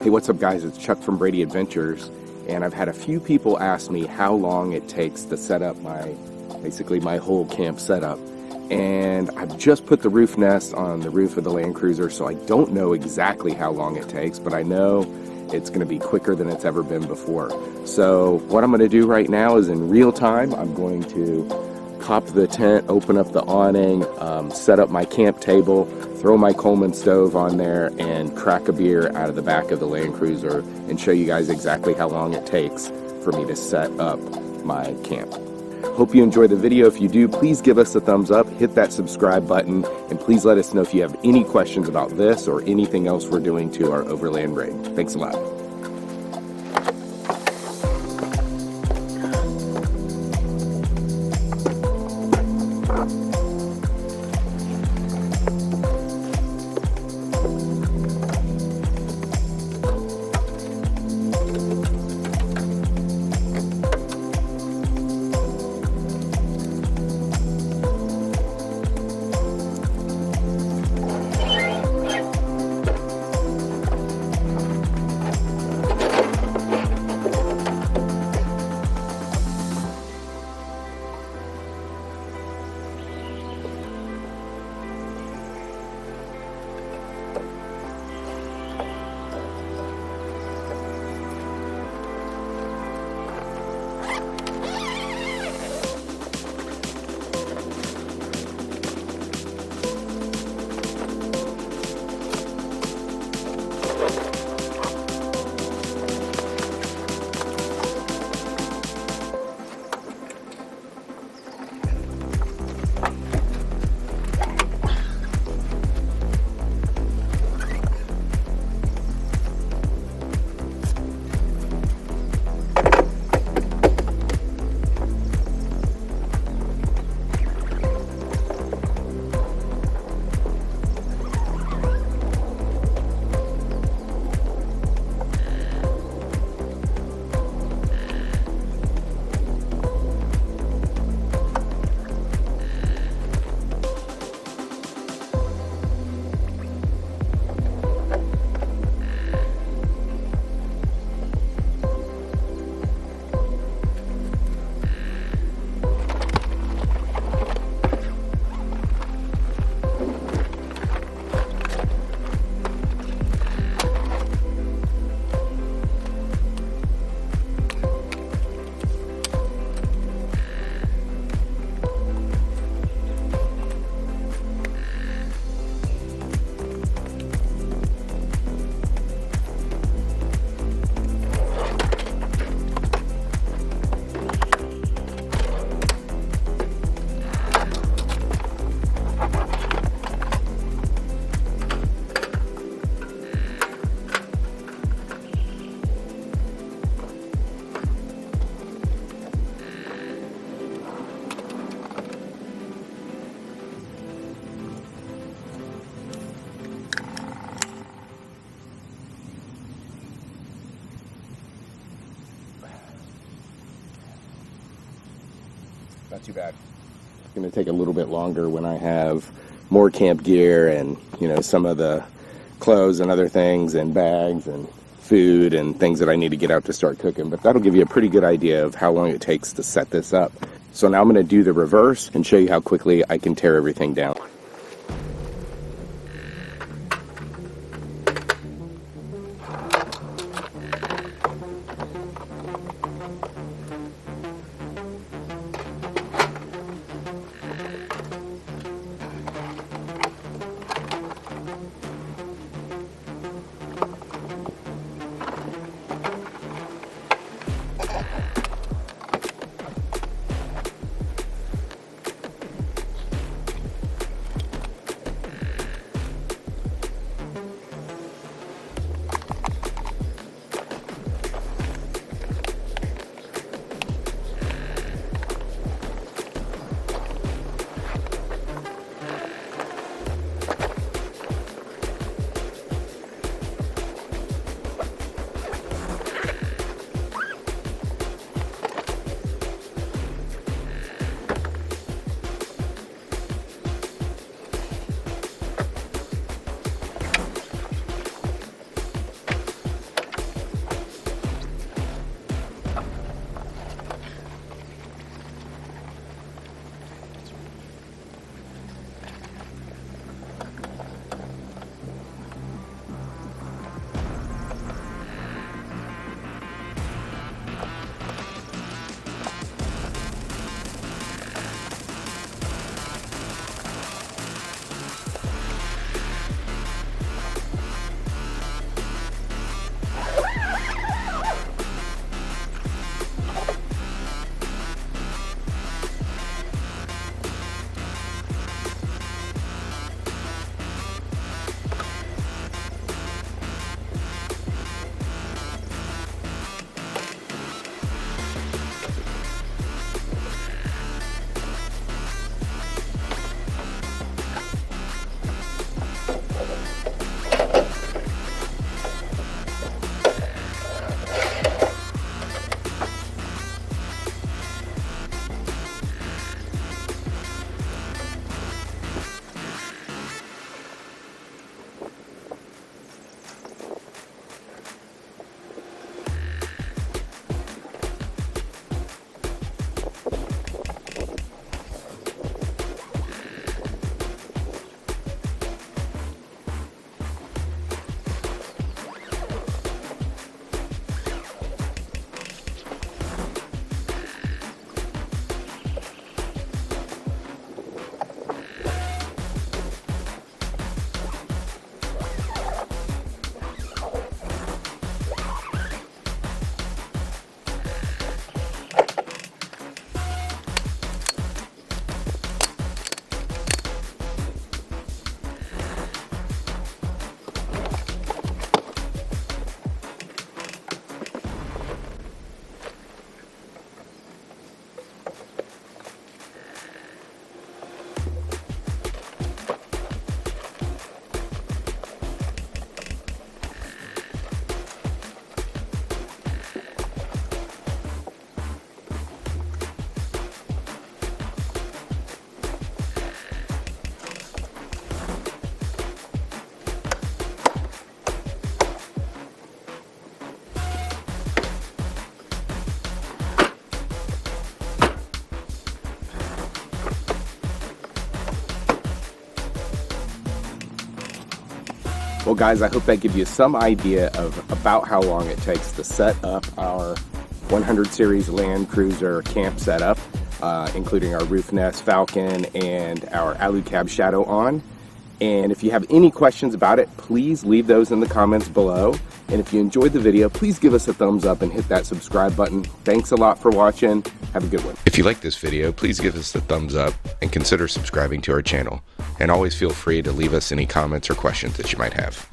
Hey, what's up guys? It's Chuck from Brady Adventures, and I've had a few people ask me how long it takes to set up basically my whole camp setup. And I've just put the roof nest on the roof of the Land Cruiser, so I don't know exactly how long it takes, but I know it's going to be quicker than it's ever been before. So what I'm going to do right now is in real time, I'm going to pop the tent, open up the awning, set up my camp table, throw my Coleman stove on there, and crack a beer out of the back of the Land Cruiser and show you guys exactly how long it takes for me to set up my camp. Hope you enjoy the video. If you do, please give us a thumbs up, hit that subscribe button, and please let us know if you have any questions about this or anything else we're doing to our Overland rig. Thanks a lot. Not too bad. It's going to take a little bit longer when I have more camp gear and, you know, some of the clothes and other things and bags and food and things that I need to get out to start cooking. But that'll give you a pretty good idea of how long it takes to set this up. So now I'm going to do the reverse and show you how quickly I can tear everything down. Well guys, I hope that gives you some idea of about how long it takes to set up our 100 series Land Cruiser camp setup, including our roofnest, falcon, and our alu-cab shadow on. And if you have any questions about it, please leave those in the comments below. And if you enjoyed the video, please give us a thumbs up and hit that subscribe button. Thanks a lot for watching. Have a good one. If you like this video, please give us a thumbs up and consider subscribing to our channel. And always feel free to leave us any comments or questions that you might have.